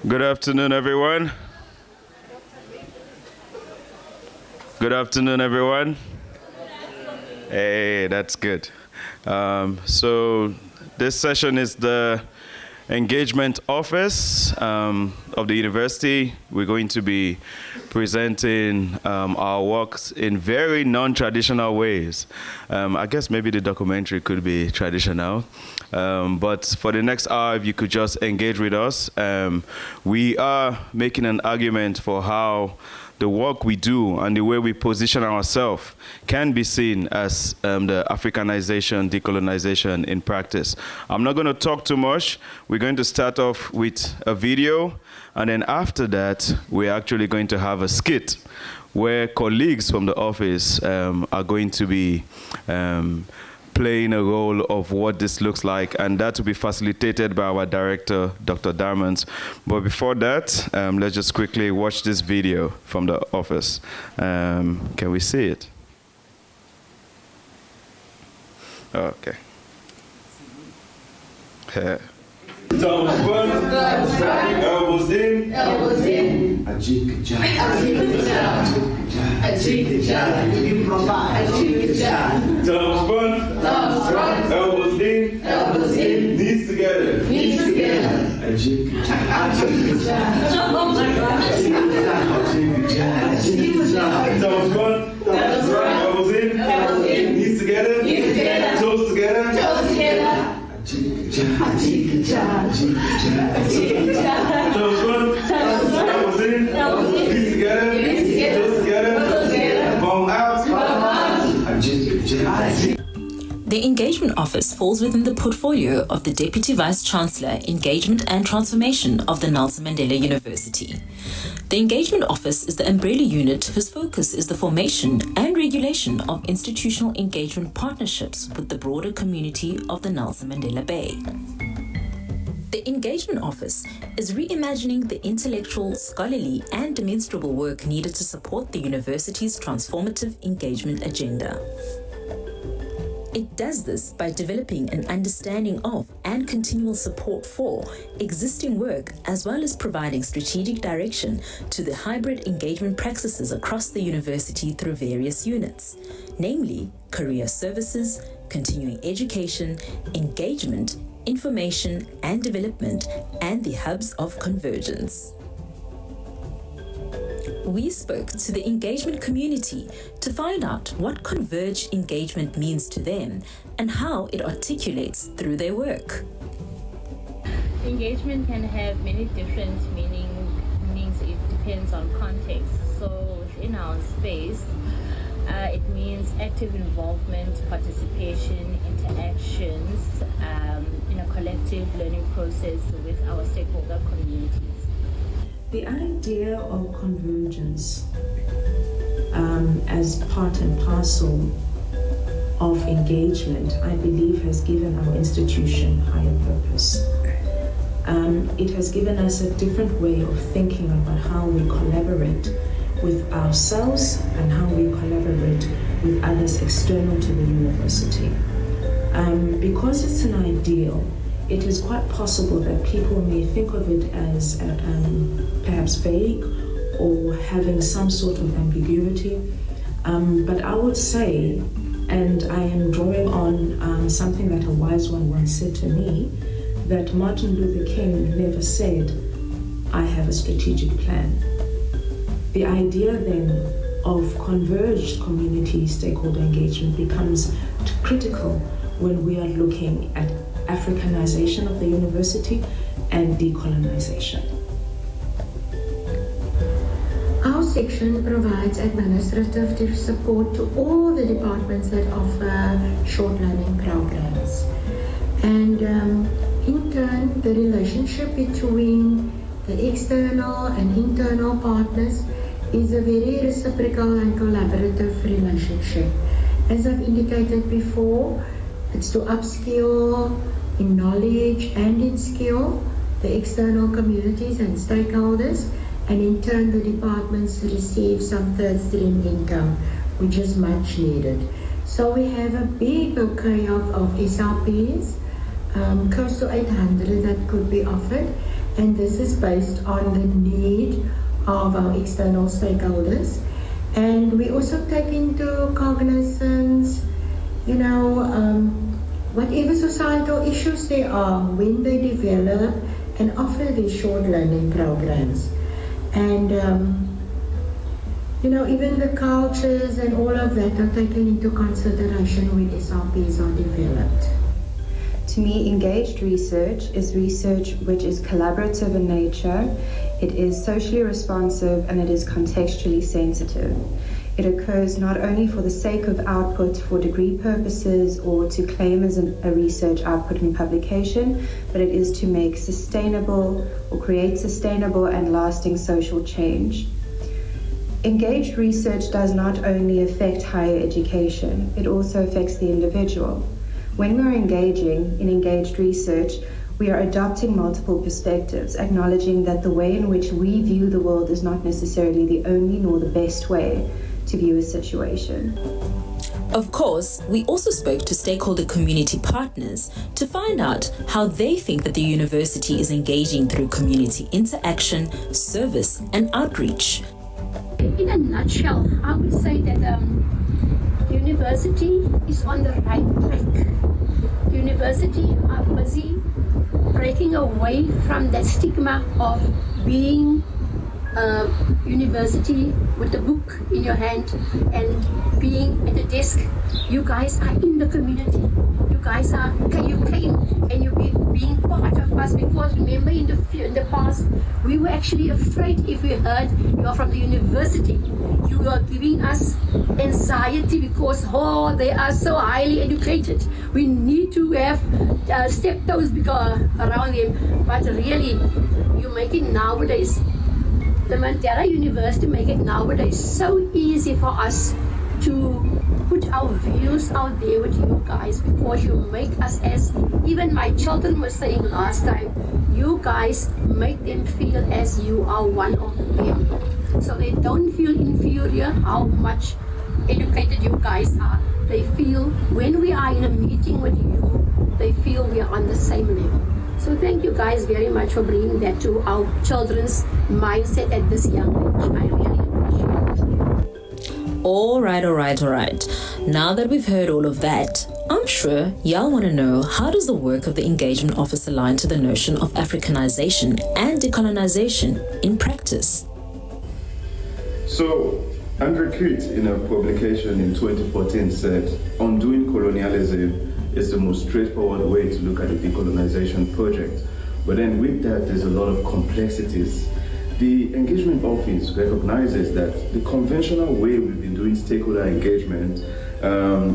Good afternoon, everyone. Good afternoon, everyone. Hey, that's good. So this session is the engagement office of the university. We're going to be presenting our works in very non-traditional ways. I guess maybe the documentary could be traditional. But for the next hour, if you could just engage with us, we are making an argument for how the work we do and the way we position ourselves can be seen as the Africanization-Decolonisation in practice. I'm not going to talk too much. We're going to start off with a video, and then after that, we're actually going to have a skit where colleagues from the office are going to be playing a role of what this looks like, and that will be facilitated by our director, Dr. Diamonds. But before that, let's just quickly watch this video from the office. Can we see it? Okay. Elbows in. Elbows in. A jig jab. A jig jab. A jig jab. Improvise. A jig jab. Thumbs front. Thumbs front. Elbows in. Elbows in. Knees together. Knees together. A jig jab. A jig jab. Oh my God. A jig jab. A jig jab. A jig jab. Thumbs front. Thumbs front. Elbows in. Elbows in. Knees together. Knees together. Toes together. Toes together. A jig jab. A jig jab. A jig jab. Thumbs front. Thumbs front. Elbows in. Elbows in. Knees together. Knees together. Toes together. Toes together. Palm out. Palm out. A jig jab. The Engagement Office falls within the portfolio of the Deputy Vice-Chancellor, Engagement and Transformation of the Nelson Mandela University. The Engagement Office is the umbrella unit whose focus is the formation and regulation of institutional engagement partnerships with the broader community of the Nelson Mandela Bay. The Engagement Office is reimagining the intellectual, scholarly, and demonstrable work needed to support the university's transformative engagement agenda. It does this by developing an understanding of and continual support for existing work, as well as providing strategic direction to the hybrid engagement practices across the university through various units, namely career services, continuing education, engagement, information and development, and the hubs of convergence. We spoke to the engagement community to find out what converged engagement means to them and how it articulates through their work. Engagement can have many different meanings. It depends on context. So within our space, it means active involvement, participation, interactions in a collective learning process with our stakeholder communities. The idea of convergence as part and parcel of engagement, I believe, has given our institution higher purpose. It has given us a different way of thinking about how we collaborate with ourselves and how we collaborate with others external to the university. Because it's an ideal, it is quite possible that people may think of it as perhaps vague or having some sort of ambiguity. But I would say, and I am drawing on something that a wise one once said to me, that Martin Luther King never said, "I have a strategic plan." The idea then of converged community stakeholder engagement becomes critical when we are looking at Africanization of the university and decolonisation. Our section provides administrative support to all the departments that offer short learning programs. And in turn, the relationship between the external and internal partners is a very reciprocal and collaborative relationship. As I've indicated before, it's to upskill in knowledge and in skill the external communities and stakeholders, and in turn the departments receive some third stream income, which is much needed. So we have a big bouquet of SRPs, close to 800 that could be offered, and this is based on the need of our external stakeholders. And we also take into cognizance, whatever societal issues there are when they develop and offer these short learning programs. And even the cultures and all of that are taken into consideration when SRPs are developed. To me, engaged research is research which is collaborative in nature, it is socially responsive, and it is contextually sensitive. It occurs not only for the sake of output for degree purposes or to claim as a research output in publication, but it is to make sustainable or create sustainable and lasting social change. Engaged research does not only affect higher education, it also affects the individual. When we're engaging in engaged research, we are adopting multiple perspectives, acknowledging that the way in which we view the world is not necessarily the only nor the best way to view a situation. Of course, we also spoke to stakeholder community partners to find out how they think that the university is engaging through community interaction, service, and outreach. In a nutshell, I would say that the university is on the right track. The university are busy breaking away from that stigma of being a university with a book in your hand and being at the desk. You guys are in the community. You guys are, you came and you being part of us, because remember in the past, we were actually afraid if we heard you are from the university. You are giving us anxiety because, they are so highly educated. We need to have step-toes around them. But really, you make it nowadays. The Mandela University make it nowadays so easy for us to put our views out there with you guys, because you make us, as even my children were saying last time, you guys make them feel as you are one of them. So they don't feel inferior how much educated you guys are. They feel when we are in a meeting with you, they feel we are on the same level. So thank you guys very much for bringing that to our children's mindset at this young age. I really appreciate it. All right. Now that we've heard all of that, I'm sure y'all want to know, how does the work of the Engagement Office align to the notion of Africanization and decolonisation in practice? So, Andrew Coote, in a publication in 2014, said, "Undoing colonialism is the most straightforward way to look at the decolonization project. But then with that, there's a lot of complexities. The Engagement Office recognizes that the conventional way we've been doing stakeholder engagement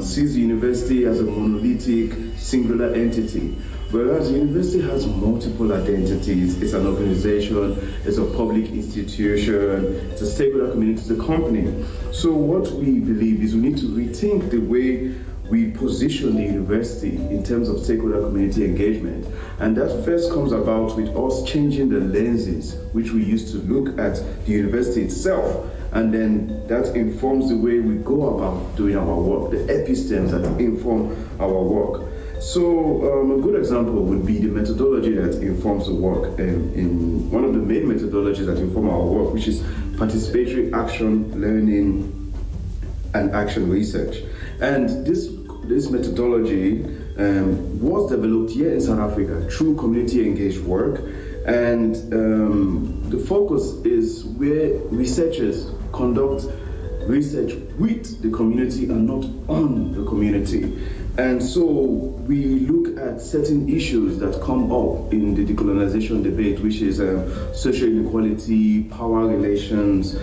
sees the university as a monolithic, singular entity, whereas the university has multiple identities. It's an organization, it's a public institution, it's a stakeholder community, it's a company. So what we believe is we need to rethink the way we position the university in terms of stakeholder community engagement. And that first comes about with us changing the lenses which we use to look at the university itself. And then that informs the way we go about doing our work, the epistemes that inform our work. So a good example would be the methodology that informs the work, in one of the main methodologies that inform our work, which is participatory action, learning, and action research. And this methodology was developed here in South Africa through community engaged work. And the focus is where researchers conduct research with the community and not on the community. And so we look at certain issues that come up in the decolonization debate, which is social inequality, power relations,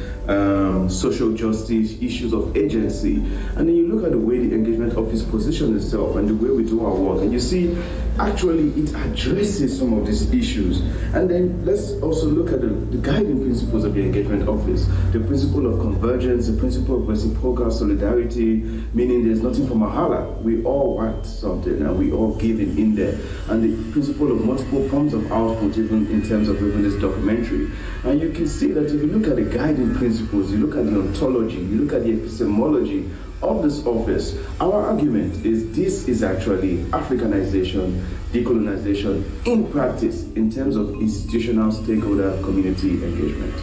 social justice, issues of agency. And then you look at the way the Engagement Office positions itself and the way we do our work, and you see actually it addresses some of these issues. And then let's also look at the guiding principles of the Engagement Office, the principle of convergence, the principle of reciprocal solidarity, meaning there's nothing for Mahala. We all want something and we all give it in there. And the principle of multiple forms of output, even in terms of even this documentary. And you can see that if you look at the guiding principles, you look at the ontology, you look at the epistemology of this office, our argument is this is actually Africanization, decolonization in practice in terms of institutional stakeholder community engagement.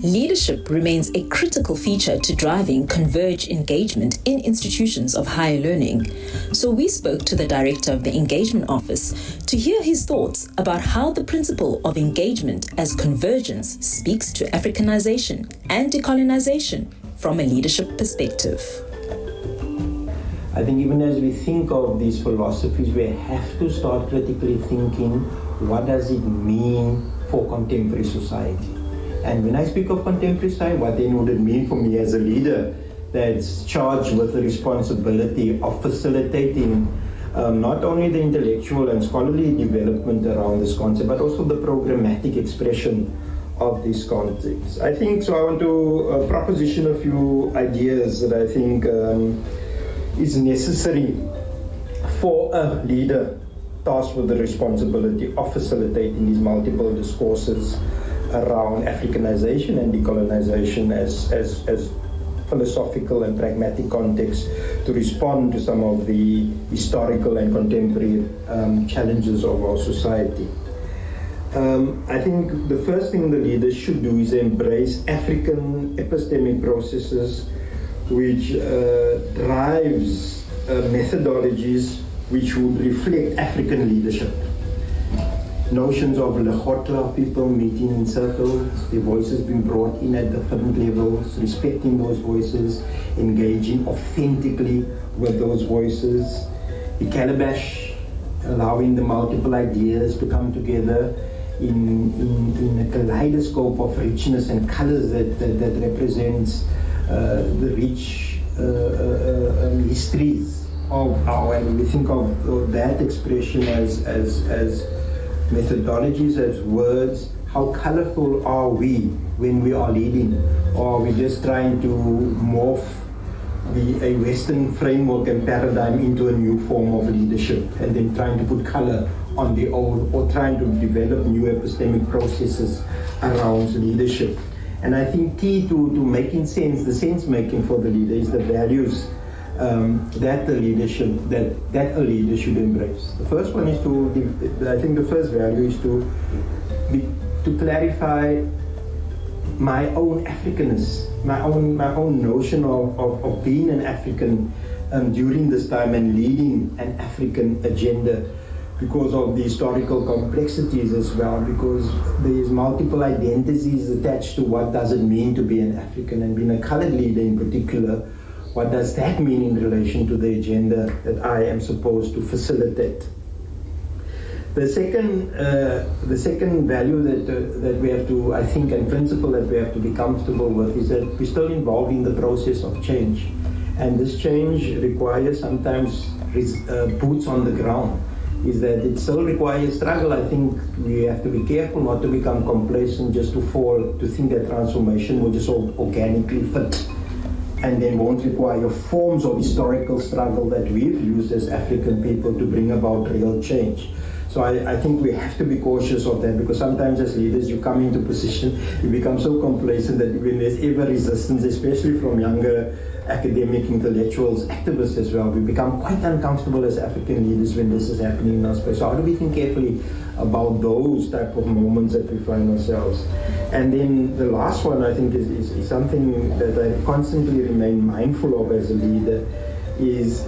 Leadership remains a critical feature to driving converged engagement in institutions of higher learning. So we spoke to the director of the Engagement Office to hear his thoughts about how the principle of engagement as convergence speaks to Africanization and decolonization from a leadership perspective. I think even as we think of these philosophies, we have to start critically thinking, what does it mean for contemporary society? And when I speak of contemporary society, what then would it mean for me as a leader that's charged with the responsibility of facilitating not only the intellectual and scholarly development around this concept, but also the programmatic expression of these concepts. I think, so I want to proposition a few ideas that I think is necessary for a leader tasked with the responsibility of facilitating these multiple discourses around Africanization and decolonization as philosophical and pragmatic context to respond to some of the historical and contemporary challenges of our society. I think the first thing the leaders should do is embrace African epistemic processes which drives methodologies which would reflect African leadership. Notions of lehotla, people meeting in circles, their voices being brought in at different levels, respecting those voices, engaging authentically with those voices. The calabash, allowing the multiple ideas to come together in a kaleidoscope of richness and colors that represents the rich histories of our, and we think of that expression as methodologies, as words. How colorful are we when we are leading? Or are we just trying to morph a Western framework and paradigm into a new form of leadership and then trying to put color on the old, or trying to develop new epistemic processes around leadership? And I think key to making sense, the sense making for the leader, is the values that a leader should embrace. The first one is I think the first value is to clarify my own Africanness, my own notion of being an African during this time and leading an African agenda, because of the historical complexities as well, because there is multiple identities attached to what does it mean to be an African, and being a colored leader in particular. What does that mean in relation to the agenda that I am supposed to facilitate? The second value that we have to, I think, and principle that we have to be comfortable with is that we're still involved in the process of change. And this change requires sometimes boots on the ground. Is that it still requires struggle. I think we have to be careful not to become complacent, just to think that transformation will just organically fit and then won't require forms of historical struggle that we've used as African people to bring about real change. So I think we have to be cautious of that, because sometimes as leaders you come into position, you become so complacent that when there's ever resistance, especially from younger academic intellectuals, activists as well, we become quite uncomfortable as African leaders when this is happening in our space. So how do we think carefully about those type of moments that we find ourselves? And then the last one, I think, is something that I constantly remain mindful of as a leader, is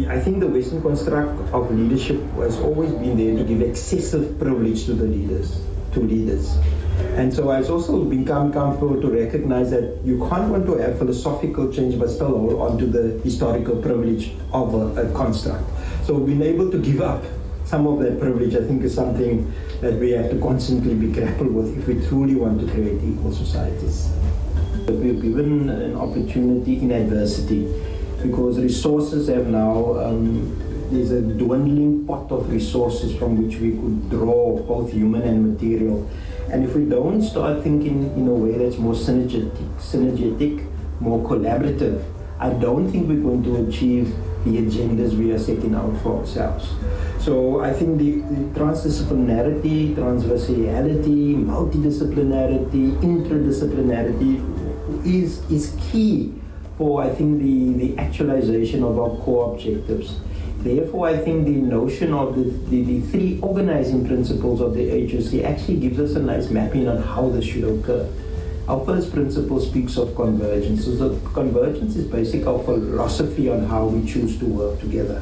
I think the Western construct of leadership has always been there to give excessive privilege to the leaders. And so it's also become comfortable to recognize that you can't want to have philosophical change but still hold on to the historical privilege of a construct. So being able to give up some of that privilege, I think, is something that we have to constantly be grappled with if we truly want to create equal societies. We're given an opportunity in adversity, because resources have now, there's a dwindling pot of resources from which we could draw, both human and material. And if we don't start thinking in a way that's more synergetic, more collaborative, I don't think we're going to achieve the agendas we are setting out for ourselves. So I think the transdisciplinarity, transversality, multidisciplinarity, interdisciplinarity is key for, I think, the actualization of our core objectives. Therefore, I think the notion of the three organizing principles of the HSC actually gives us a nice mapping on how this should occur. Our first principle speaks of convergence. So convergence is basically our philosophy on how we choose to work together.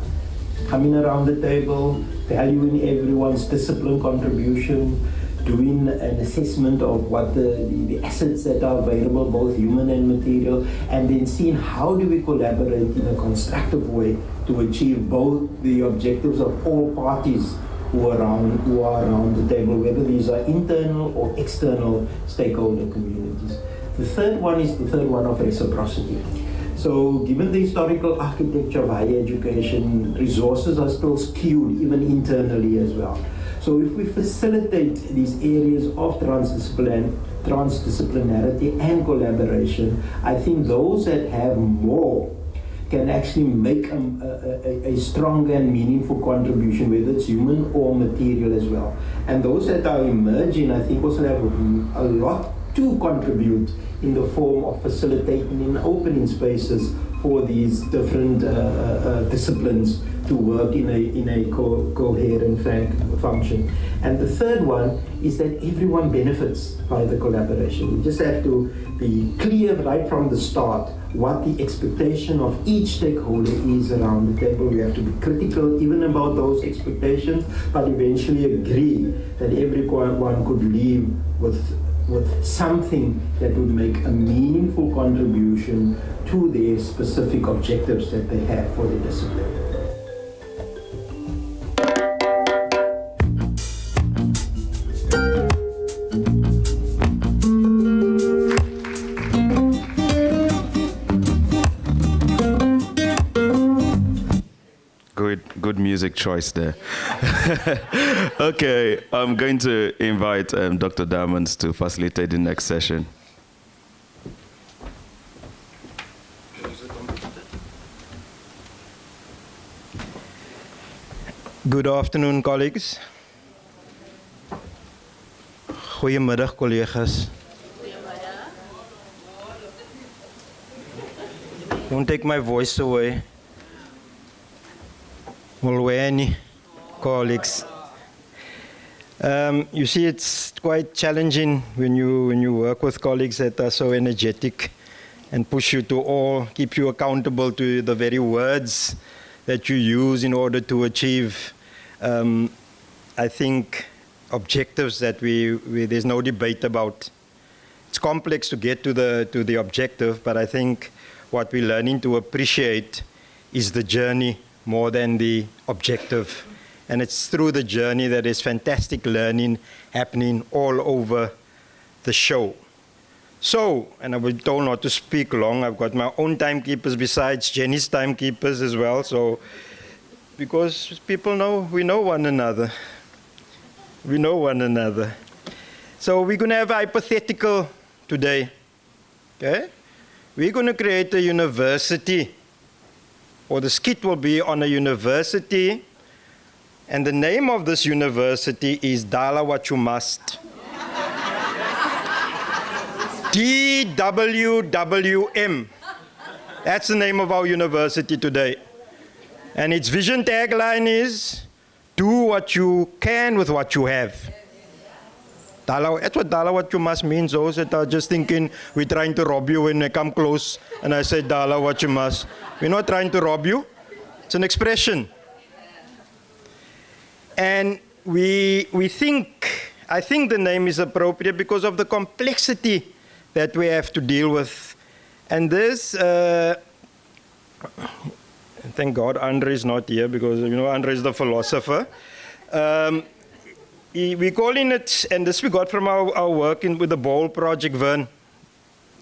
Coming around the table, valuing everyone's discipline contribution, doing an assessment of what the assets that are available, both human and material, and then seeing how do we collaborate in a constructive way to achieve both the objectives of all parties who are around the table, whether these are internal or external stakeholder communities. The third one is the third one of reciprocity. So given the historical architecture of higher education, resources are still skewed, even internally as well. So if we facilitate these areas of transdisciplinarity and collaboration, I think those that have more can actually make a stronger and meaningful contribution, whether it's human or material as well. And those that are emerging, I think, also have a lot to contribute in the form of facilitating and opening spaces for these different disciplines to work in a coherent function. And the third one is that everyone benefits by the collaboration. We just have to be clear right from the start what the expectation of each stakeholder is around the table. We have to be critical even about those expectations, but eventually agree that everyone could leave with something that would make a meaningful contribution to their specific objectives that they have for the discipline. Good music choice there. Okay, I'm going to invite Dr. Diamonds to facilitate the next session. Good afternoon, colleagues. Goedemiddag, collega's. Don't take my voice away. Mulweni, colleagues. You see, it's quite challenging when you work with colleagues that are so energetic and push you to all, keep you accountable to the very words that you use in order to achieve, I think, objectives that there's no debate about. It's complex to get to the objective, but I think what we're learning to appreciate is the journey more than the objective. And it's through the journey that there's fantastic learning happening all over the show. So, and I was told not to speak long, I've got my own timekeepers besides Jenny's timekeepers as well, so, because people know, we know one another. We know one another. So we're going to have a hypothetical today, okay? We're going to create a university, or the skit will be on a university, and the name of this university is Dala What You Must. DWWM. That's the name of our university today. And its vision tagline is, do what you can with what you have. That's what Dala What You Must means. Those that are just thinking we're trying to rob you when they come close and I say Dala What You Must. We're not trying to rob you. It's an expression. And I think the name is appropriate because of the complexity that we have to deal with. And this, thank God Andre is not here because, you know, Andre is the philosopher. We're calling it, and this we got from our work with the BOLD project, Vern,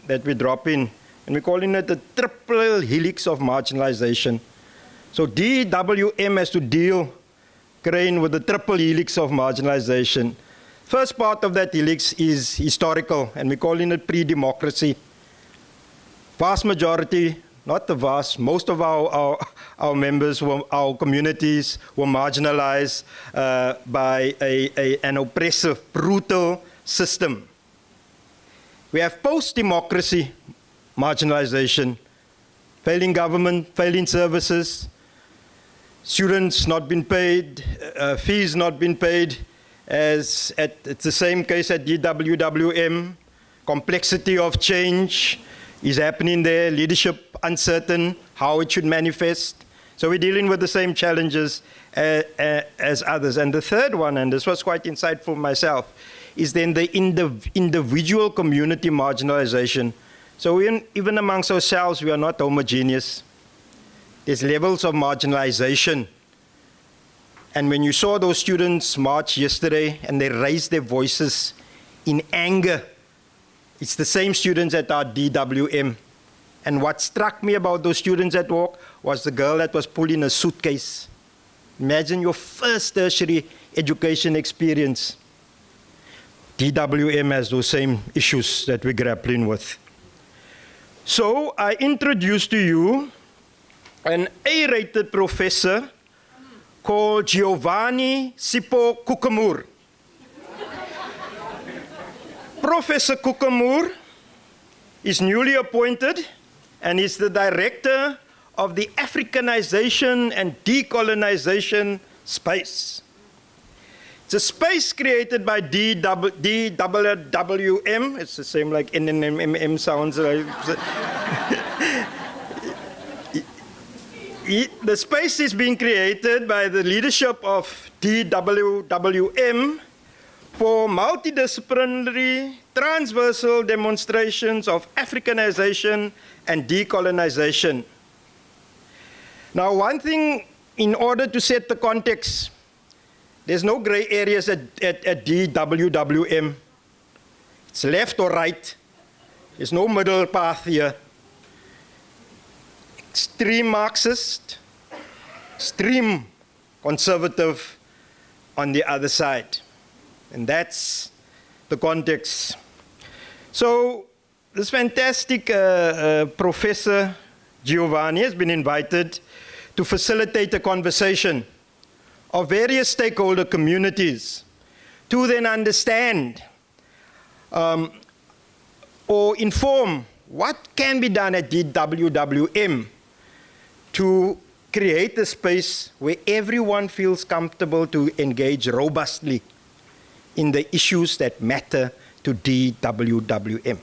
that we drop in. And we're calling it the triple helix of marginalization. So DWM has to deal, Crane, with the triple helix of marginalization. First part of that helix is historical, and we're calling it pre-democracy. Vast majority, not the vast, most of our members, our communities were marginalized by an oppressive, brutal system. We have post-democracy marginalization, failing government, failing services, students not been paid, fees not been paid, it's the same case at DWWM, complexity of change is happening there, leadership uncertain, how it should manifest. So we're dealing with the same challenges as others. And the third one, and this was quite insightful myself, is then the individual community marginalization. So even amongst ourselves, we are not homogeneous. There's levels of marginalization. And when you saw those students march yesterday and they raised their voices in anger, it's the same students at our DWM. And what struck me about those students at walk was the girl that was pulling a suitcase. Imagine your first tertiary education experience. DWM has those same issues that we're grappling with. So I introduce to you an A-rated professor called Giovanni Sipho Kukamur. Professor Kukamur is newly appointed and is the director of the Africanization and Decolonisation space. It's a space created by DWM. It's the same like NNMM sounds. The space is being created by the leadership of DWWM for multidisciplinary, transversal demonstrations of Africanization and decolonization. Now, one thing, in order to set the context, there's no gray areas at DWWM. It's left or right. There's no middle path here. Extreme Marxist, extreme conservative on the other side. And that's the context. So this fantastic Professor Giovanni has been invited to facilitate a conversation of various stakeholder communities to then understand or inform what can be done at DWWM to create a space where everyone feels comfortable to engage robustly in the issues that matter to DWWM.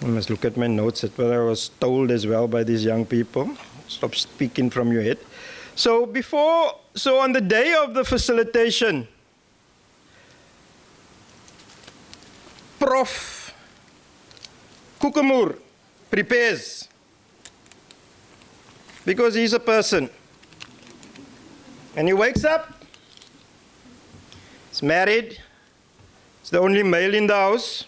I must look at my notes at what I was told as well by these young people. Stop speaking from your head. So on the day of the facilitation, Prof. Kukamur prepares, because he's a person. And he wakes up, he's married, he's the only male in the house,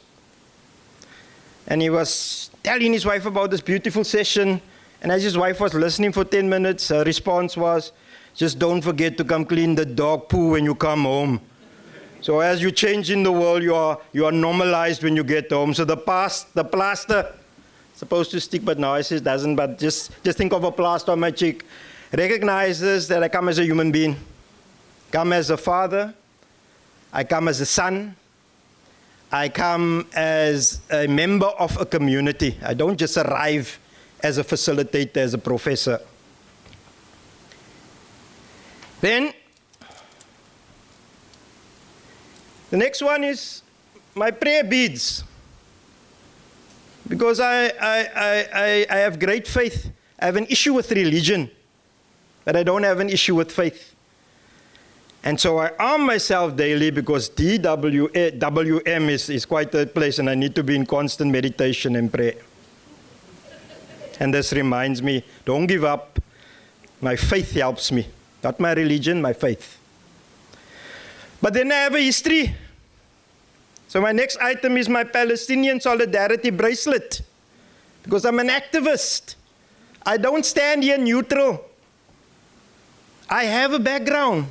and he was telling his wife about this beautiful session, and as his wife was listening for 10 minutes, her response was, just don't forget to come clean the dog poo when you come home. So as you change in the world, you are normalized when you get home. So the plaster, supposed to stick, but now it says doesn't, but just think of a plaster on my cheek. Recognizes that I come as a human being, come as a father, I come as a son, I come as a member of a community. I don't just arrive as a facilitator, as a professor. Then, the next one is my prayer beads. Because I have great faith. I have an issue with religion, but I don't have an issue with faith. And so I arm myself daily because DWM is quite a place and I need to be in constant meditation and prayer. And this reminds me, don't give up. My faith helps me. Not my religion, my faith. But then I have a history. So my next item is my Palestinian solidarity bracelet. Because I'm an activist. I don't stand here neutral. I have a background.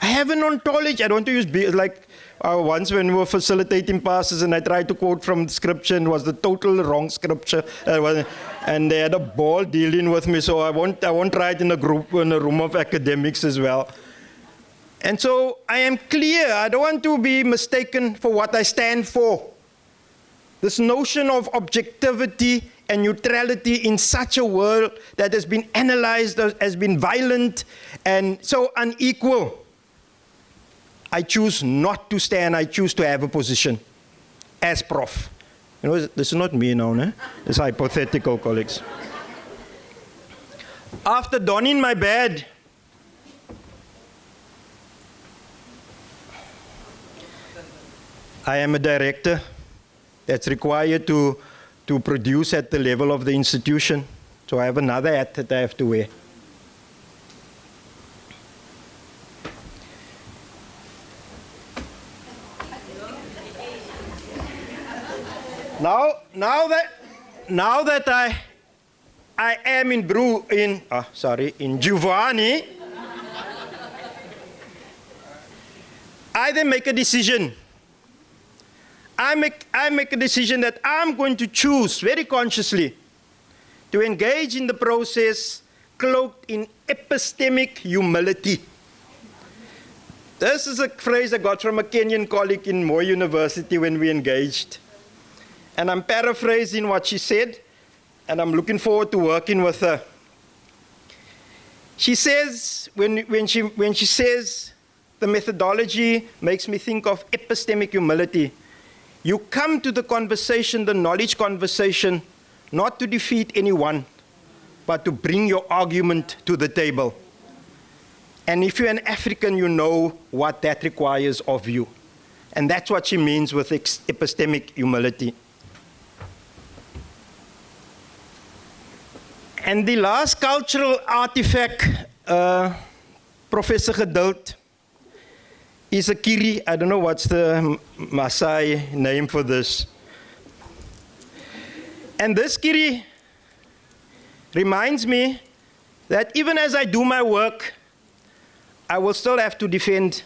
I have an ontology. I don't want to use, like once when we were facilitating passes and I tried to quote from scripture and it was the total wrong scripture. And they had a ball dealing with me, so I won't try it in a room of academics as well. And so I am clear. I don't want to be mistaken for what I stand for. This notion of objectivity and neutrality in such a world that has been analyzed, has been violent and so unequal. I choose not to stand, I choose to have a position as prof. You know, this is not me now, né? It's hypothetical, colleagues. After donning my badge, I am a director that's required to produce at the level of the institution. So I have another hat that I have to wear. Now that I am in Giovanni, I then make a decision. I make a decision that I'm going to choose very consciously to engage in the process cloaked in epistemic humility. This is a phrase I got from a Kenyan colleague in Moi University when we engaged. And I'm paraphrasing what she said, and I'm looking forward to working with her. She says, when she says the methodology makes me think of epistemic humility, you come to the conversation, the knowledge conversation, not to defeat anyone, but to bring your argument to the table. And if you're an African, you know what that requires of you. And that's what she means with epistemic humility. And the last cultural artifact, Professor Geduld, is a kiri. I don't know what's the Maasai name for this. And this kiri reminds me that even as I do my work, I will still have to defend.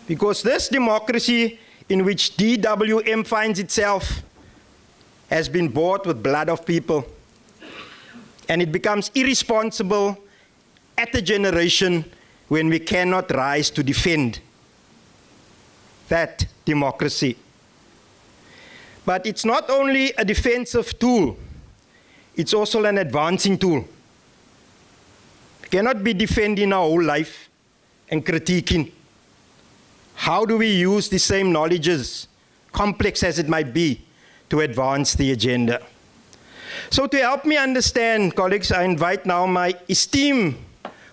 Because this democracy in which DWM finds itself has been bought with blood of people. And it becomes irresponsible at a generation when we cannot rise to defend that democracy. But it's not only a defensive tool, it's also an advancing tool. We cannot be defending our whole life and critiquing. How do we use the same knowledges, complex as it might be, to advance the agenda? So to help me understand, colleagues, I invite now my esteemed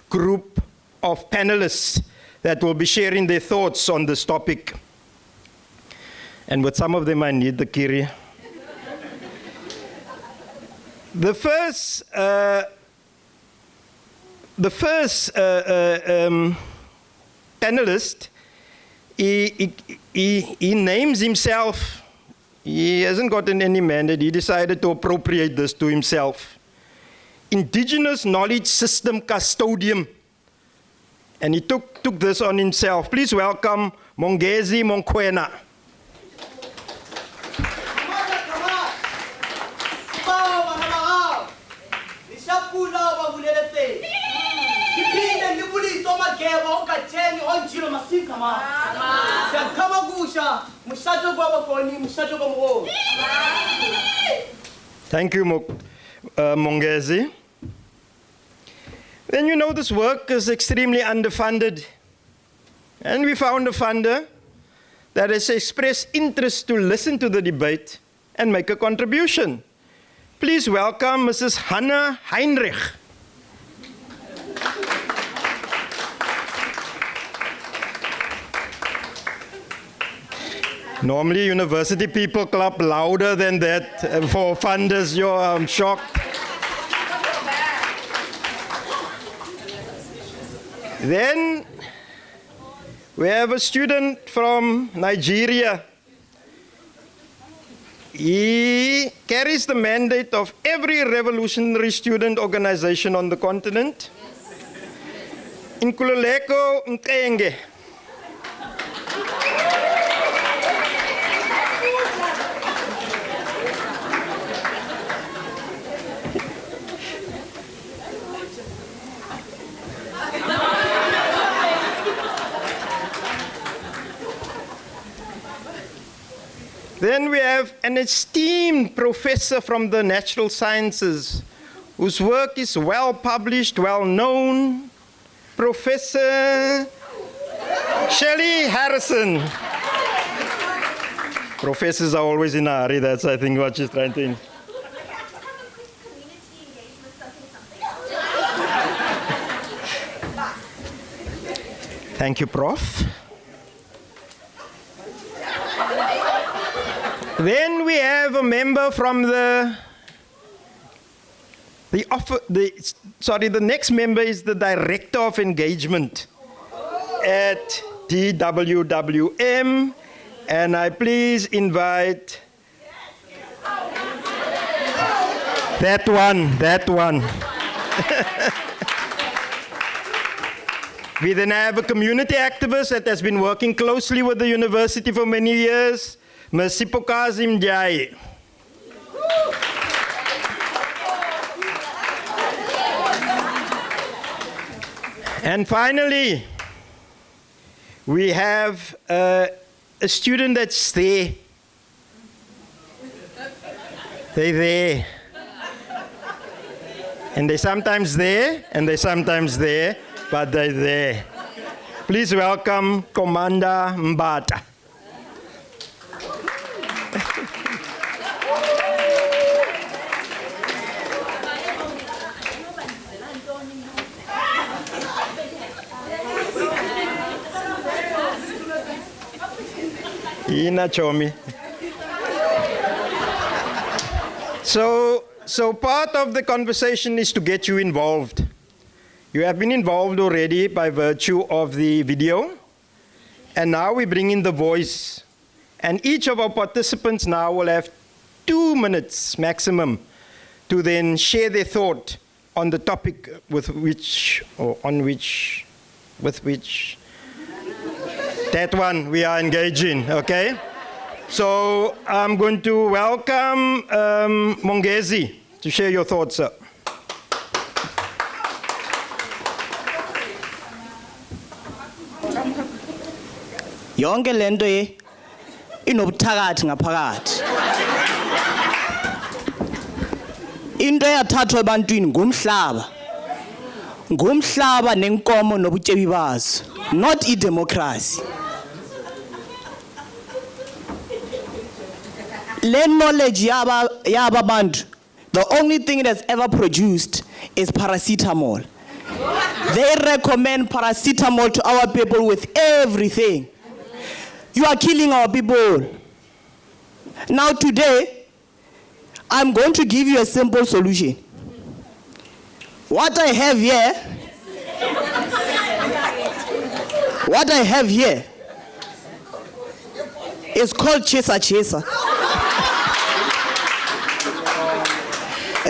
group of panelists that will be sharing their thoughts on this topic. And with some of them, I need the kiri. The first panelist, he names himself. He hasn't gotten any mandate. He decided to appropriate this to himself. Indigenous Knowledge System Custodian. And he took this on himself. Please welcome Mongezi Monkwena. Thank you, Mongezi. Then you know this work is extremely underfunded. And we found a funder that has expressed interest to listen to the debate and make a contribution. Please welcome Mrs. Hannah Heinrich. Normally, university people clap louder than that for funders. I'm shocked. Then we have a student from Nigeria. He carries the mandate of every revolutionary student organization on the continent. Nkululeko Nkenge. Then we have an esteemed professor from the natural sciences, whose work is well published, well known, Professor Shelley Harrison. Professors are always in a hurry, that's I think what she's trying to... Thank you, Prof. Then we have a member from the next member is the Director of Engagement at DWWM, and I please invite that one. We then have a community activist that has been working closely with the university for many years, Ms. Sipokazim Jai. And finally, we have a student that's there. They're there. And they're sometimes there, and they're sometimes there, but they're there. Please welcome Commander Mbata. Ina Chomi. So part of the conversation is to get you involved. You have been involved already by virtue of the video, and now we bring in the voice. And each of our participants now will have 2 minutes maximum to then share their thought on the topic with which that one we are engaging, okay? So I'm going to welcome Mongezi to share your thoughts, sir. Yonke lento inobuthakathi ngaphakathi. Into eyathathwa ebantwini ngumhlaba. Ngumhlaba nenkomo nobutyebi bazo, not democracy. Le knowledge yaba bantu, the only thing it has ever produced is paracetamol. They recommend paracetamol to our people with everything. You are killing our people. Now today, I'm going to give you a simple solution. What I have here is called chaser.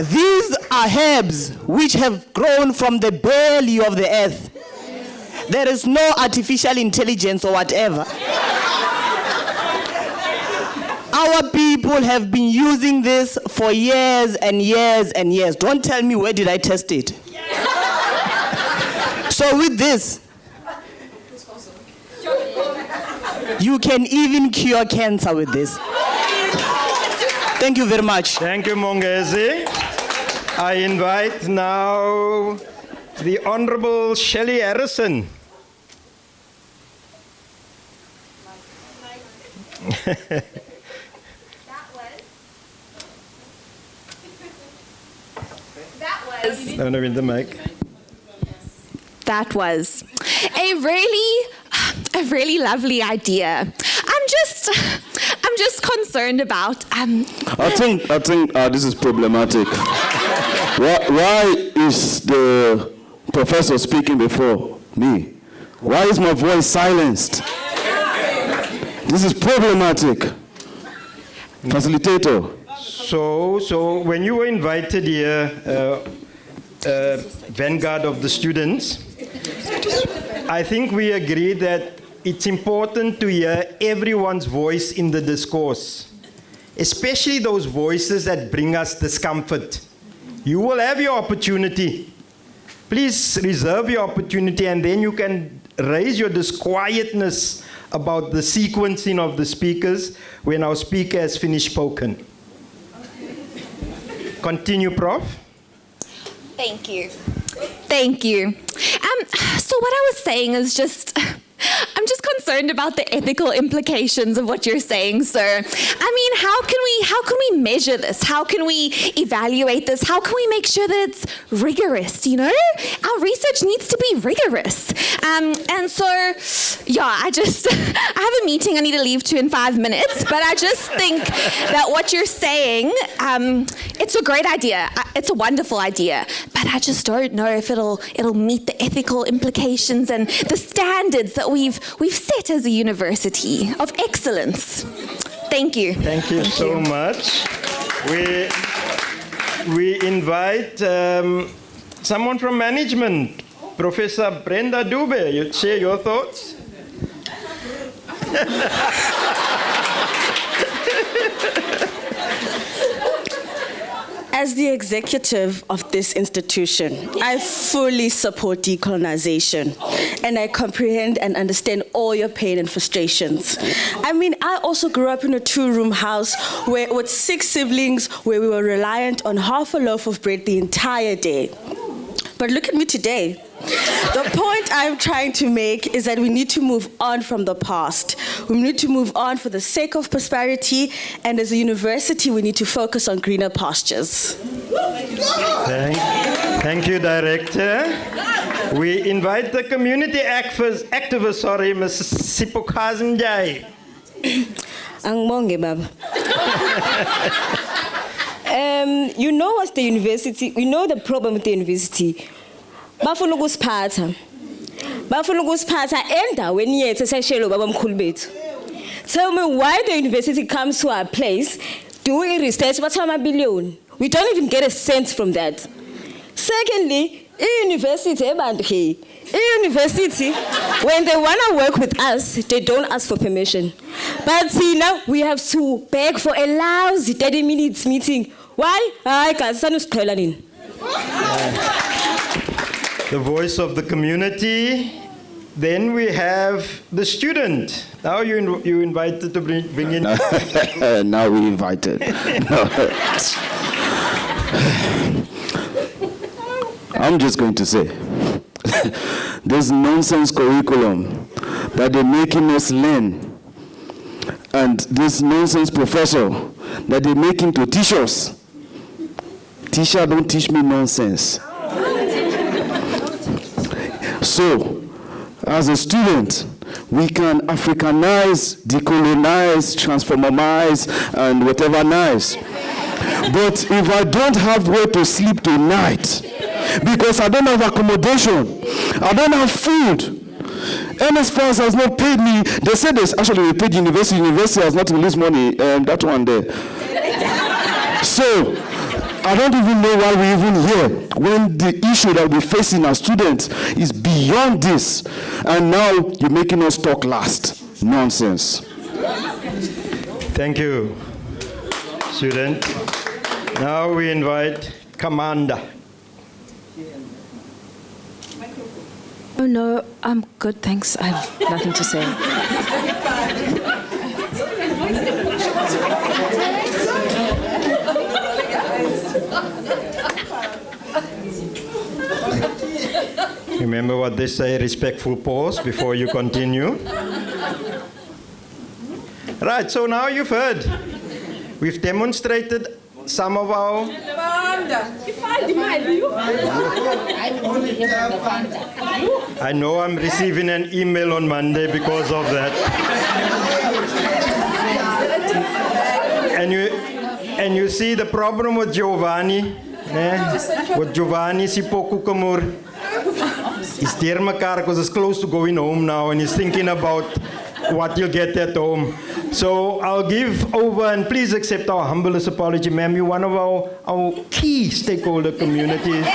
These are herbs which have grown from the belly of the earth. There is no artificial intelligence or whatever. Our people have been using this for years and years and years. Don't tell me where did I test it. So with this, you can even cure cancer with this. Thank you very much. Thank you, Mongezi. I invite now the Honorable Shelley Harrison. That was a really lovely idea. I'm just concerned about I think this is problematic. Why is the professor speaking before me? Why is my voice silenced? This is problematic. Facilitator. So when you were invited here, vanguard of the students, I think we agree that it's important to hear everyone's voice in the discourse, especially those voices that bring us discomfort. You will have your opportunity. Please reserve your opportunity, and then you can raise your disquietness about the sequencing of the speakers when our speaker has finished spoken. Continue, Prof. Thank you. Thank you. So what I was saying is just, I'm just concerned about the ethical implications of what you're saying, sir. I mean, how can we measure this? How can we evaluate this? How can we make sure that it's rigorous, you know? Our research needs to be rigorous. And so, yeah, I have a meeting I need to leave to in 5 minutes, but I just think that what you're saying, it's a great idea. It's a wonderful idea, but I just don't know if it'll meet the ethical implications and the standards that we've set as a university of excellence. Thank you. Thank you so much. We invite someone from management, Professor Brenda Dube. You share your thoughts? As the executive of this institution, I fully support decolonization, and I comprehend and understand all your pain and frustrations. I mean, I also grew up in a 2-room house with 6 siblings where we were reliant on half a loaf of bread the entire day. But look at me today. The point I'm trying to make is that we need to move on from the past. We need to move on for the sake of prosperity, and as a university, we need to focus on greener pastures. Thank you, Director. We invite the community activist, Ms. Sipokazmjai. Angmonge, Baba. You know what's the university? We know the problem with the university. Bafuna ukusiphatha endaweni yethu eseshelo baba mkhulu bethu. Tell me why the university comes to our place doing research batha amabiliyoni. We don't even get a cent from that. Secondly, university when they want to work with us, they don't ask for permission. But see, now we have to beg for a lousy 30 minutes meeting. Why? The voice of the community. Then we have the student. Now you invited to bring in. Now we invited. I'm just going to say, this nonsense curriculum that they're making us learn, and this nonsense professor that they're making to teach us. Teacher, don't teach me nonsense. So, as a student, we can Africanize, decolonize, transformize, and whatever nice. But if I don't have where to sleep tonight, because I don't have accommodation, I don't have food, NSFAS has not paid me. They said this, actually we paid university has not released money, that one there. So, I don't even know why we're even here when the issue that we're facing as students is beyond this. And now you're making us talk last. Nonsense. Thank you, student. Now we invite Commander. Oh no, I'm good, thanks. I have nothing to say. Remember what they say, respectful pause before you continue. Right, so now you've heard. We've demonstrated some of our... I know I'm receiving an email on Monday because of that. And you see the problem with Giovanni, with Giovanni Sipoku Kamur. He's dear mekaar because it's close to going home now and he's thinking about what you'll get at home. So I'll give over, and please accept our humblest apology, ma'am. You're one of our key stakeholder communities.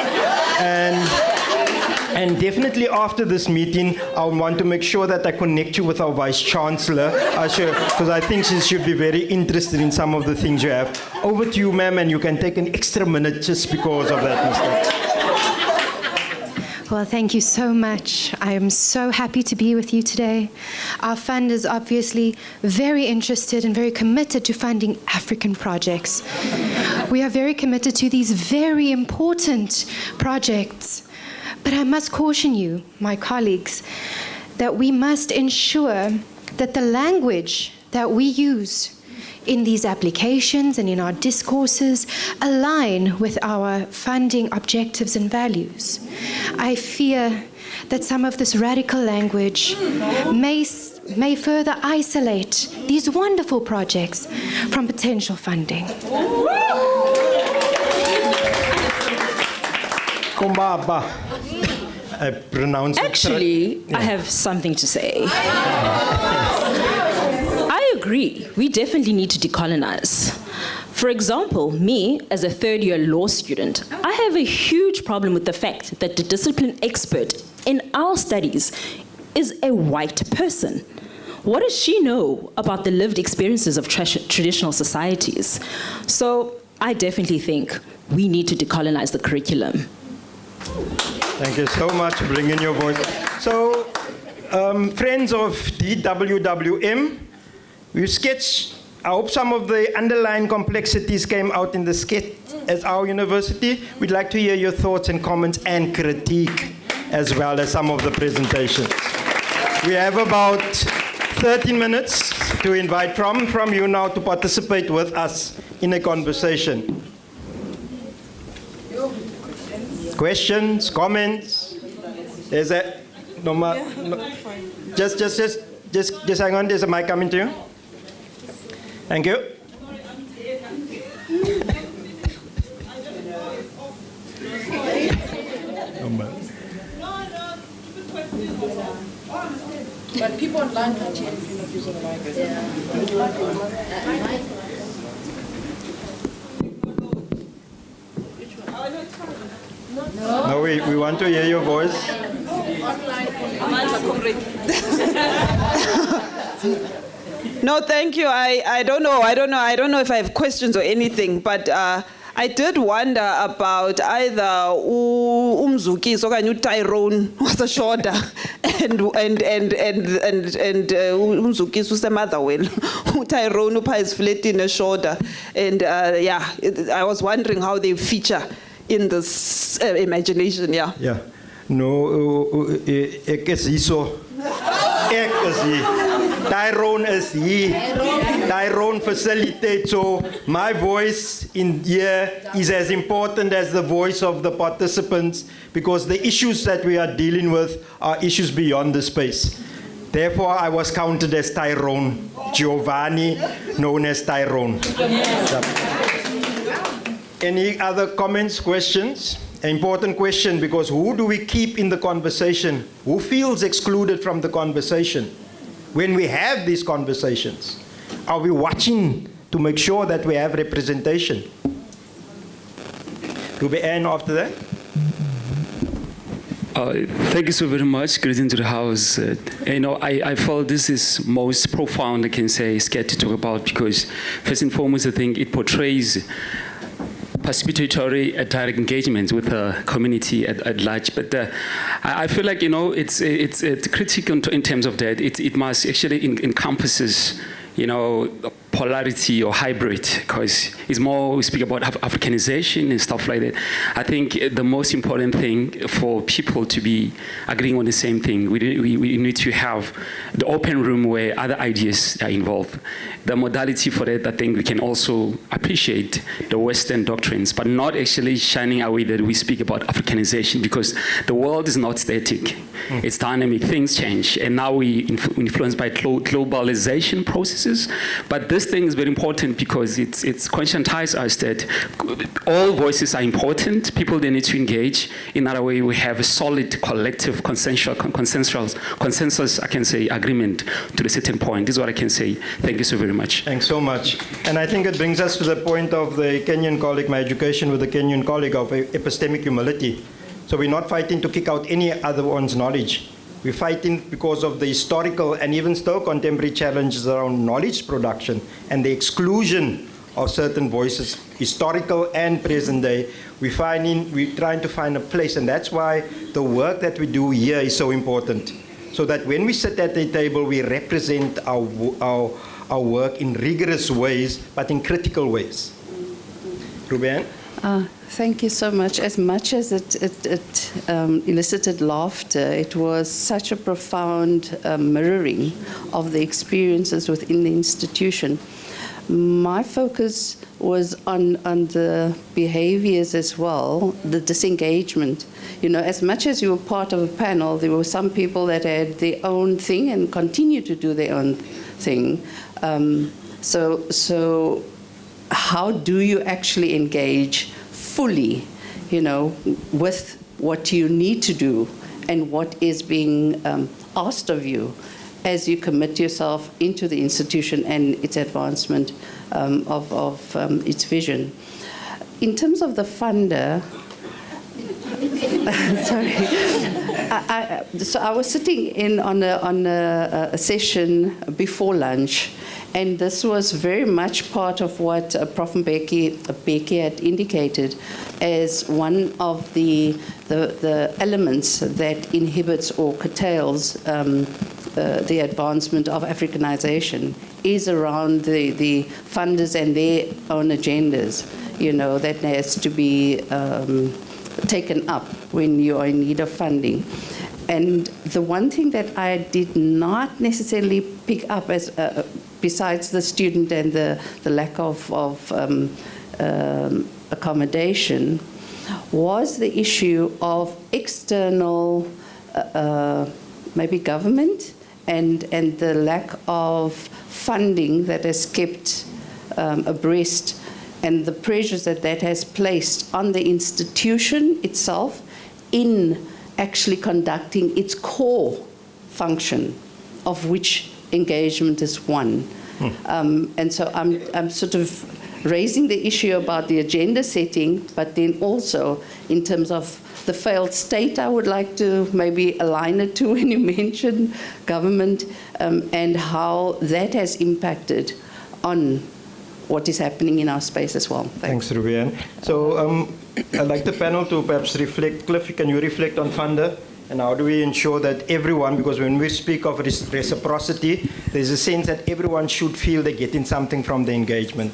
And definitely after this meeting, I want to make sure that I connect you with our Vice-Chancellor, because I think she should be very interested in some of the things you have. Over to you, ma'am, and you can take an extra minute just because of that mistake. Well, thank you so much. I am so happy to be with you today. Our fund is obviously very interested and very committed to funding African projects. We are very committed to these very important projects. But I must caution you, my colleagues, that we must ensure that the language that we use in these applications and in our discourses align with our funding objectives and values. I fear that some of this radical language may further isolate these wonderful projects from potential funding. Kombaba. I pronounce it. Actually, I have something to say. I agree. We definitely need to decolonize. For example, me, as a third-year law student, I have a huge problem with the fact that the discipline expert in our studies is a white person. What does she know about the lived experiences of traditional societies? So I definitely think we need to decolonize the curriculum. Thank you so much for bringing your voice. So, friends of DWWM, we sketched, I hope some of the underlying complexities came out in the sketch at our university. We'd like to hear your thoughts and comments and critique, as well as some of the presentations. We have about 13 minutes to invite from you now to participate with us in a conversation. Questions, comments? There's a just hang on. There's a mic coming to you. Thank you. But people online can't hear if you're not using a mic. No, we want to hear your voice. No, thank you. I don't know if I have questions or anything, but I did wonder about either Umzuki or Tyrone was a shoulder and Umzuki was a mother will Tyrone is flat in a shoulder, and yeah, I was wondering how they feature in this imagination. Yeah. No, ek is hierso. Ek is hier. Tyrone is hier. Tyrone facilitates. So my voice in here is as important as the voice of the participants, because the issues that we are dealing with are issues beyond the space. Therefore, I was counted as Tyrone. Giovanni, known as Tyrone. Any other comments, questions? An important question, because who do we keep in the conversation? Who feels excluded from the conversation? When we have these conversations, are we watching to make sure that we have representation? Do we end after that? Thank you so very much. Greetings to the house. I felt this is most profound, I can say, scared to talk about, because first and foremost, I think it portrays participatory direct engagement with the community at large. But I feel like, it's critical in terms of that. It must actually encompasses, polarity or hybrid, because it's more, we speak about Africanization and stuff like that. I think the most important thing for people to be agreeing on the same thing, we need to have the open room where other ideas are involved. The modality for that, I think we can also appreciate the Western doctrines, but not actually shining away that we speak about Africanization, because the world is not static. It's dynamic, things change, and now we influenced by globalization processes. But this thing is very important because it's conscientized us that all voices are important. People, they need to engage. In other way, we have a solid collective consensus, I can say, agreement to a certain point. This is what I can say. Thank you so very much. Thanks so much. And I think it brings us to the point of the Kenyan colleague, my education with the Kenyan colleague of epistemic humility. So we're not fighting to kick out any other one's knowledge. We're fighting because of the historical and even still contemporary challenges around knowledge production and the exclusion of certain voices, historical and present day. We're trying to find a place, and that's why the work that we do here is so important. So that when we sit at the table, we represent our work in rigorous ways, but in critical ways. Ruben? Thank you so much. As much as it elicited laughter, it was such a profound mirroring of the experiences within the institution. My focus was on the behaviors as well, the disengagement. You know, as much as you were part of a panel, there were some people that had their own thing and continue to do their own thing. So how do you actually engage fully, you know, with what you need to do and what is being asked of you as you commit yourself into the institution and its advancement of its vision. In terms of the funder, sorry, so I was sitting in on a session before lunch, and this was very much part of what Prof. Mbeki had indicated as one of the elements that inhibits or curtails the advancement of Africanization is around the funders and their own agendas, you know, that has to be taken up when you are in need of funding. And the one thing that I did not necessarily pick up as besides the student and the lack of accommodation was the issue of external maybe government and the lack of funding that has kept abreast, and the pressures that has placed on the institution itself in actually conducting its core function, of which engagement is one. And so I'm sort of raising the issue about the agenda setting, but then also in terms of the failed state, I would like to maybe align it to when you mention government, and how that has impacted on what is happening in our space as well. Thanks, Ruben. So I'd like the panel to perhaps reflect. Cliff, can you reflect on funder? And how do we ensure that everyone, because when we speak of reciprocity, there's a sense that everyone should feel they're getting something from the engagement.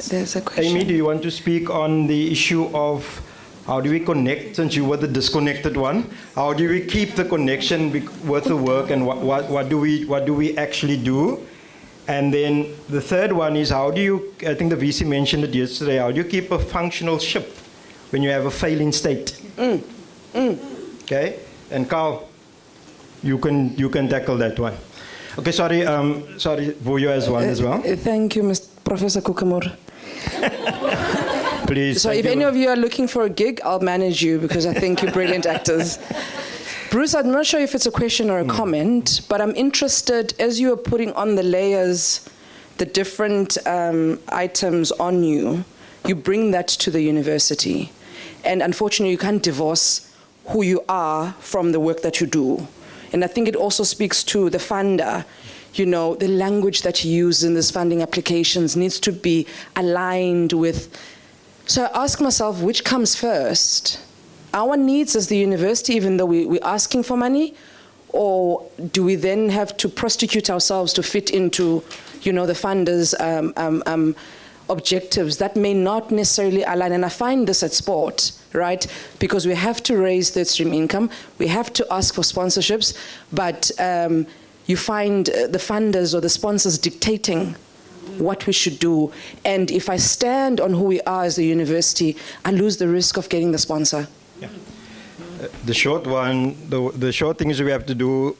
There's a question. Amy, do you want to speak on the issue of how do we connect, since you were the disconnected one? How do we keep the connection with the work, and what do we actually do? And then the third one is, how do you, I think the VC mentioned it yesterday, how do you keep a functional ship when you have a failing state? Okay, and Carl, you can tackle that one. Okay, sorry, Vuyo has one as well. Thank you, Mr. Professor Kukamur. Please. So if any of you are looking for a gig, I'll manage you, because I think you're brilliant actors. Bruce, I'm not sure if it's a question or a comment, but I'm interested, as you are putting on the layers, the different items on you, you bring that to the university. And unfortunately, you can't divorce who you are from the work that you do. And I think it also speaks to the funder. You know, the language that you use in these funding applications needs to be aligned with. So I ask myself, which comes first? Our needs as the university, even though we're asking for money, or do we then have to prostitute ourselves to fit into, you know, the funders' objectives that may not necessarily align? And I find this at sport, right? Because we have to raise third stream income, we have to ask for sponsorships, but you find the funders or the sponsors dictating what we should do. And if I stand on who we are as a university, I lose the risk of getting the sponsor. Yeah. The short one, the short thing is we have to do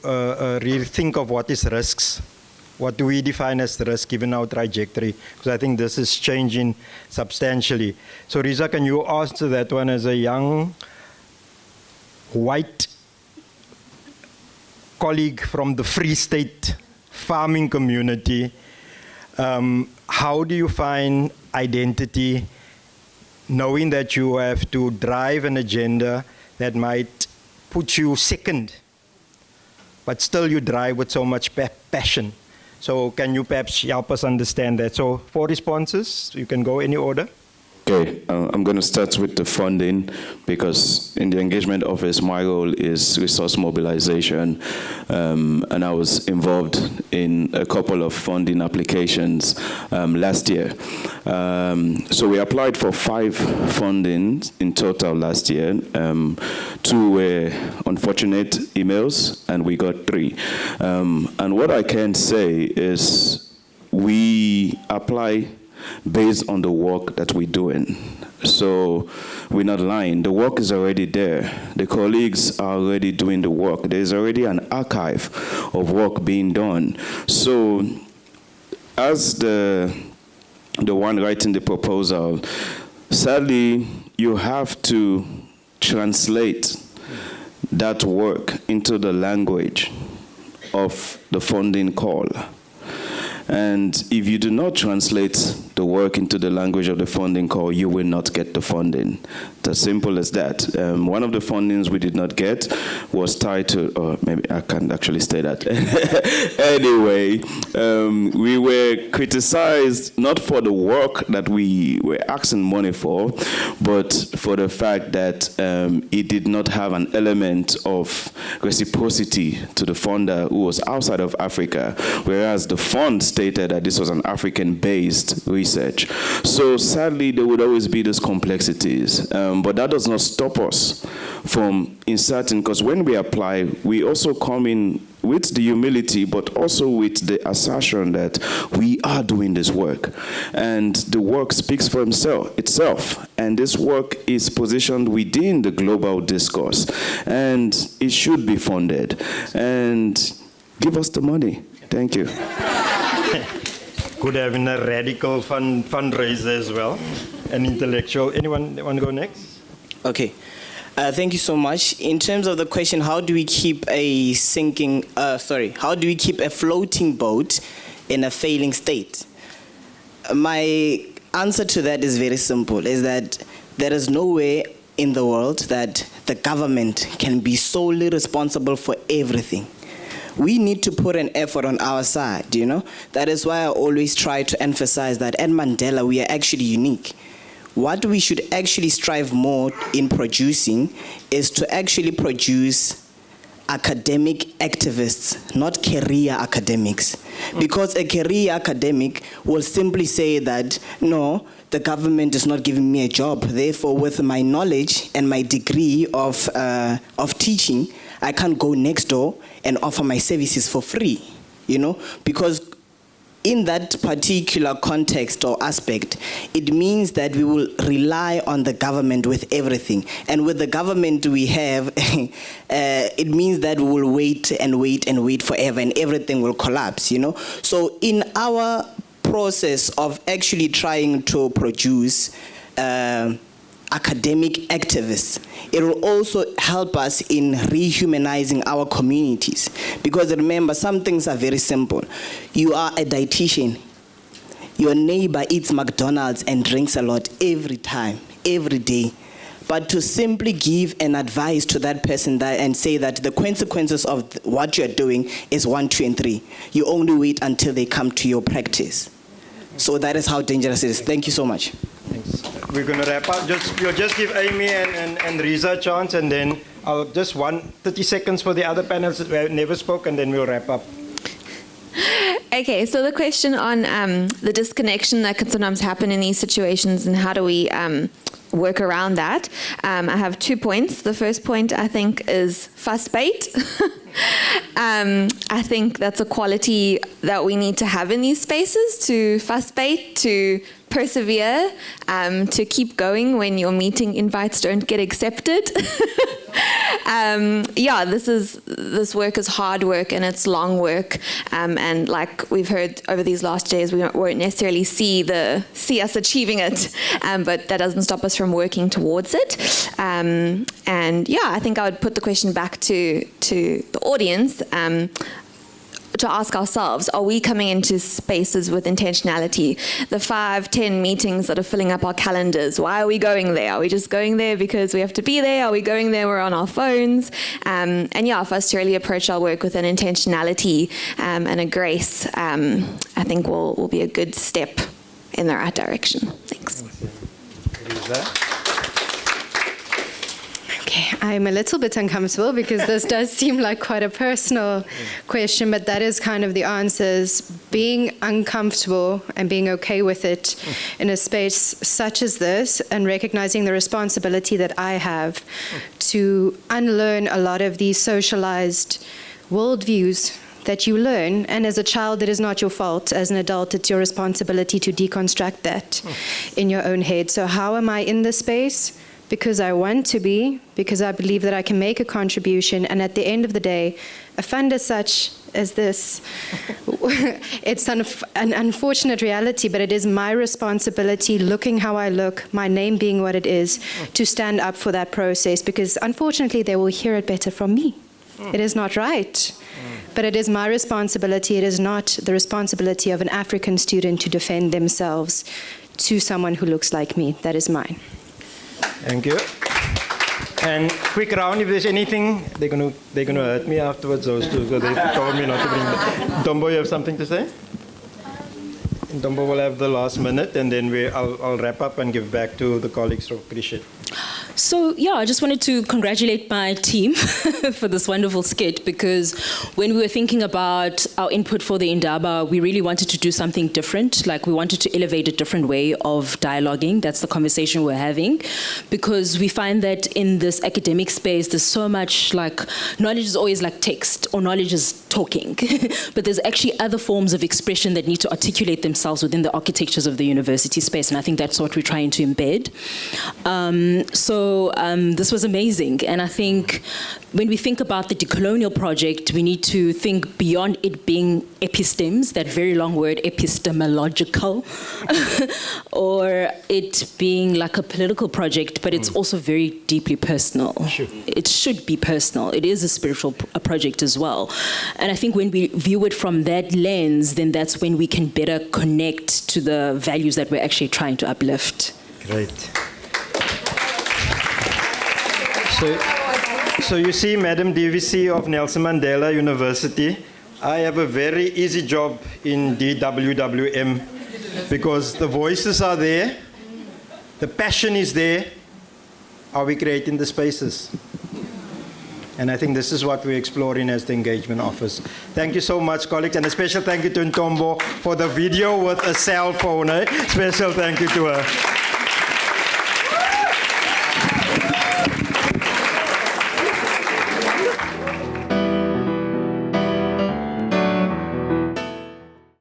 really think of what is risks. What do we define as the risk given our trajectory? Because I think this is changing substantially. So Riza, can you answer that one as a young, white colleague from the Free State farming community? How do you find identity, knowing that you have to drive an agenda that might put you second, but still you drive with so much passion? So can you perhaps help us understand that? So 4 responses, you can go any order. Okay, I'm going to start with the funding because in the engagement office, my role is resource mobilization, and I was involved in a couple of funding applications last year. So we applied for 5 fundings in total last year. 2 were unfortunate emails, and we got 3. And what I can say is we apply based on the work that we're doing. So we're not lying. The work is already there. The colleagues are already doing the work. There's already an archive of work being done. So as the one writing the proposal, sadly, you have to translate that work into the language of the funding call. And if you do not translate the work into the language of the funding call, you will not get the funding. It's as simple as that. One of the fundings we did not get was tied to, or maybe I can't actually say that. Anyway, we were criticized not for the work that we were asking money for, but for the fact that it did not have an element of reciprocity to the funder who was outside of Africa, whereas the fund stated that this was an African-based research. So sadly, there would always be these complexities, but that does not stop us from inserting, because when we apply, we also come in with the humility, but also with the assertion that we are doing this work. And the work speaks for itself. And this work is positioned within the global discourse. And it should be funded. And give us the money. Thank you. Good having a radical fundraiser as well, an intellectual. Anyone want to go next? Okay. Thank you so much. In terms of the question, how do we keep a how do we keep a floating boat in a failing state? My answer to that is very simple, is that there is no way in the world that the government can be solely responsible for everything. We need to put an effort on our side, you know? That is why I always try to emphasize that at Mandela, we are actually unique. What we should actually strive more in producing is to actually produce academic activists, not career academics. Because a career academic will simply say that, no, the government is not giving me a job. Therefore, with my knowledge and my degree of teaching, I can't go next door and offer my services for free, you know? Because in that particular context or aspect, it means that we will rely on the government with everything. And with the government we have, it means that we will wait and wait and wait forever and everything will collapse, you know? So in our process of actually trying to produce academic activists, it will also help us in rehumanizing our communities. Because remember, some things are very simple. You are a dietitian. Your neighbor eats McDonald's and drinks a lot every time, every day. But to simply give an advice to that person and say that the consequences of what you're doing is 1, 2, and 3, you only wait until they come to your practice. So that is how dangerous it is. Thank you so much. Thanks. We're going to wrap up. We'll just give Amy and Riza a chance, and then I'll just 30 seconds for the other panels that never spoke, and then we'll wrap up. Okay, so the question on the disconnection that can sometimes happen in these situations and how do we work around that. I have 2 points. The first point, I think, is fuss bait. I think that's a quality that we need to have in these spaces, to fuss bait, to persevere, to keep going when your meeting invites don't get accepted. Yeah, this work is hard work and it's long work, and like we've heard over these last days, we won't necessarily see us achieving it, but that doesn't stop us from working towards it. And yeah, I think I would put the question back to the audience. to ask ourselves, are we coming into spaces with intentionality? The 5-10 meetings that are filling up our calendars, why are we going there? Are we just going there because we have to be there? Are we going there, we're on our phones? And yeah, for us to really approach our work with an intentionality and a grace, I think will be a good step in the right direction. Thanks. Okay, I'm a little bit uncomfortable because this does seem like quite a personal question, but that is kind of the answers. Being uncomfortable and being okay with it in a space such as this, and recognizing the responsibility that I have to unlearn a lot of these socialized worldviews that you learn. And as a child, it is not your fault. As an adult, it's your responsibility to deconstruct that in your own head. So how am I in this space? Because I want to be, because I believe that I can make a contribution. And at the end of the day, a fund as such as this, it's an unfortunate reality, but it is my responsibility, looking how I look, my name being what it is, to stand up for that process, because unfortunately they will hear it better from me. It is not right. But it is my responsibility. It is not the responsibility of an African student to defend themselves to someone who looks like me. That is mine. Thank you. And quick round, if there's anything, they're gonna hurt me afterwards, those two, so they told me not to bring them. Ntombo, you have something to say? Ntombo will have the last minute, and then I'll wrap up and give back to the colleagues of Krishet. So yeah, I just wanted to congratulate my team for this wonderful skit, because when we were thinking about our input for the Indaba, we really wanted to do something different. Like, we wanted to elevate a different way of dialoguing. That's the conversation we're having, because we find that in this academic space, there's so much, like, knowledge is always like text, or knowledge is talking, but there's actually other forms of expression that need to articulate themselves within the architectures of the university space, and I think that's what we're trying to embed. So this was amazing, and I think when we think about the decolonial project, we need to think beyond it being epistems, that very long word, epistemological, or it being like a political project, but it's also very deeply personal. It should be personal. It is a spiritual project as well. And I think when we view it from that lens, then that's when we can better connect to the values that we're actually trying to uplift. Great. So you see, Madam DVC of Nelson Mandela University, I have a very easy job in DWWM, because the voices are there, the passion is there. Are we creating the spaces? And I think this is what we're exploring as the Engagement Office. Thank you so much, colleagues, and a special thank you to Ntombo for the video with a cell phone. Special thank you to her.